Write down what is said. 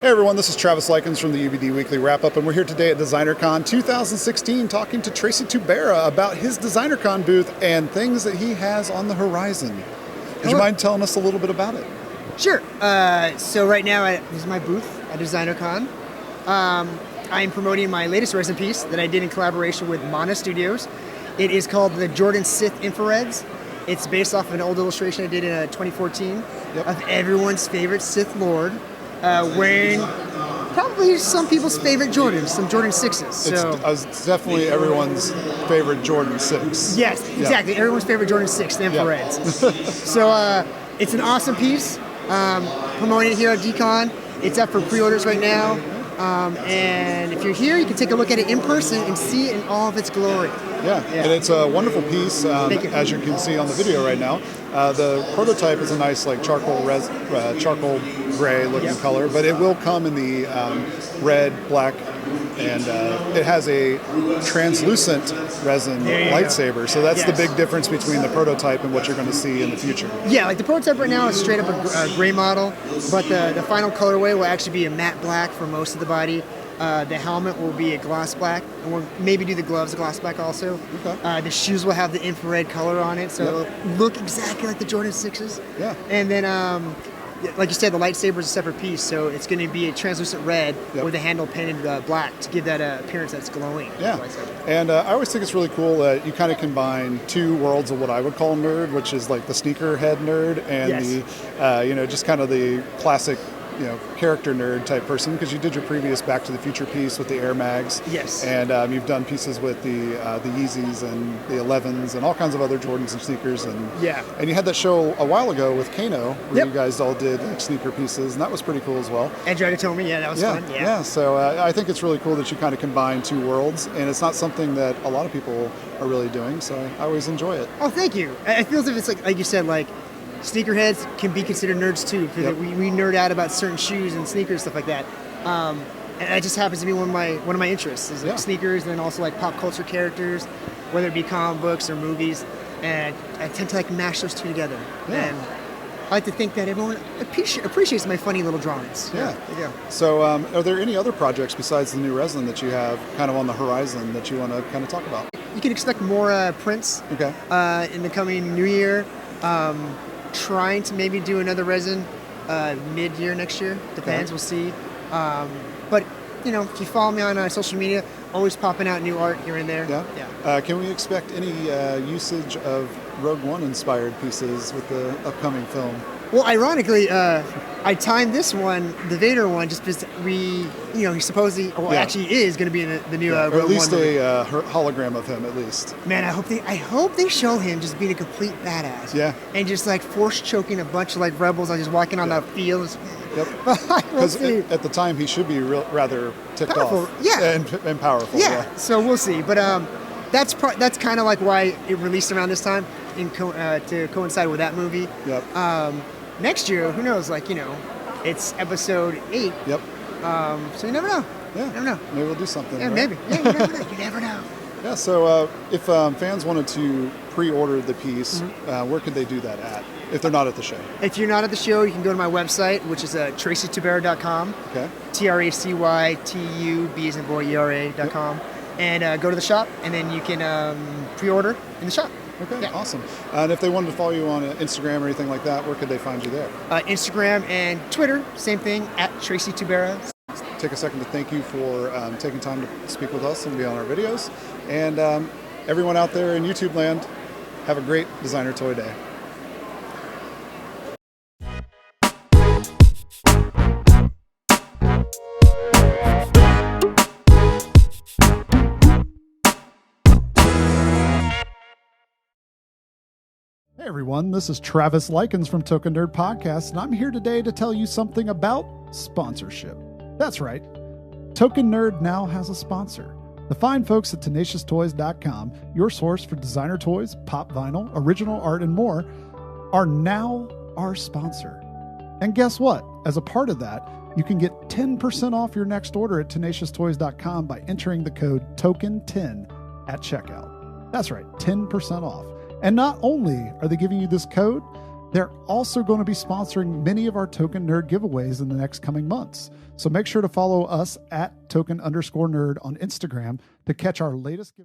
Hey everyone, this is Travis Likens from the UVD Weekly Wrap-Up, and we're here today at DesignerCon 2016 talking to Tracy Tubera about his DesignerCon booth and things that he has on the horizon. Would you mind telling us a little bit about it? Sure. So right now, this is my booth at DesignerCon. I am promoting my latest resin piece that I did in collaboration with Mana Studios. It is called the Jordan Sith Infrareds. It's based off of an old illustration I did in 2014 of everyone's favorite Sith Lord. Wearing probably some people's favorite Jordans, some Jordan 6s. So It's definitely everyone's favorite Jordan 6. Yes, exactly. Everyone's favorite Jordan 6 Infrareds. So it's an awesome piece. Promoting it here at DCon. It's up for pre-orders right now. And if you're here, you can take a look at it in person and see it in all of its glory. Yeah. And it's a wonderful piece, as you can see on the video right now. The prototype is a nice like charcoal gray looking color, but it will come in the red, black, and it has a translucent resin lightsaber. So that's the big difference between the prototype and what you're going to see in the future. Yeah, like the prototype right now is straight up a gray model, but the final colorway will actually be a matte black for most of the body. The helmet will be a gloss black, and we'll maybe do the gloves a gloss black also. Okay. The shoes will have the infrared color on it, so it'll look exactly like the Jordan 6s. Yeah. And then, like you said, the lightsaber is a separate piece, so it's going to be a translucent red with the handle painted black to give that appearance that's glowing. Yeah. And I always think it's really cool that you kind of combine two worlds of what I would call nerd, which is like the sneakerhead nerd and the, just kind of the classic, character nerd type person, because you did your previous Back to the Future piece with the Air Mags. Yes. And you've done pieces with the Yeezys and the 11s and all kinds of other Jordans and sneakers. And and you had that show a while ago with Kano, where you guys all did like sneaker pieces, and that was pretty cool as well. And Jordan told me, that was fun. Yeah. So I think it's really cool that you kind of combine two worlds, and it's not something that a lot of people are really doing, so I always enjoy it. Oh, thank you. I feel as if it's like you said, like, sneakerheads can be considered nerds too, because we nerd out about certain shoes and sneakers, stuff like that. And it just happens to be one of my interests is like sneakers, and then also like pop culture characters, whether it be comic books or movies. And I tend to like mash those two together. And I like to think that everyone appreciates my funny little drawings. Yeah. So are there any other projects besides the new resin that you have kind of on the horizon that you want to kind of talk about? You can expect more prints in the coming new year. Trying to maybe do another resin mid-year next year. Depends, we'll see. But, if you follow me on social media, always popping out new art here and there. Can we expect any usage of Rogue One inspired pieces with the upcoming film? Well, ironically, I timed this one, the Vader one, just because he supposedly, actually is going to be in the new Rogue One. Or at least a hologram of him, at least. Man, I hope they show him just being a complete badass. Yeah. And just like force choking a bunch of like rebels on just walking on the field. Yep. Because at the time he should be rather ticked off. And powerful. Yeah. So we'll see. But that's kind of like why it released around this time to coincide with that movie. Yep. Next year, who knows? It's episode 8. Yep. So you never know. Yeah. You never know. Maybe we'll do something. Yeah, right? Maybe. Yeah, you never know. You never know. Yeah. So if fans wanted to pre-order the piece, where could they do that at? If they're not at the show. If you're not at the show, you can go to my website, which is tracytubera.com. Okay. TRACYTUB as in boy ERA.com, and go to the shop, and then you can pre-order in the shop. Okay, awesome. And if they wanted to follow you on Instagram or anything like that, where could they find you there? Instagram and Twitter, same thing, at Tracy Tubera. Take a second to thank you for taking time to speak with us and be on our videos. And everyone out there in YouTube land, have a great Designer Toy Day. Hey everyone, this is Travis Likens from Token Nerd Podcast, and I'm here today to tell you something about sponsorship. That's right, Token Nerd now has a sponsor. The fine folks at TenaciousToys.com, your source for designer toys, pop vinyl, original art, and more, are now our sponsor. And guess what? As a part of that, you can get 10% off your next order at TenaciousToys.com by entering the code TOKEN10 at checkout. That's right, 10% off. And not only are they giving you this code, They're also going to be sponsoring many of our Token Nerd giveaways in the next coming months. So make sure to follow us at token_nerd on Instagram to catch our latest giveaway.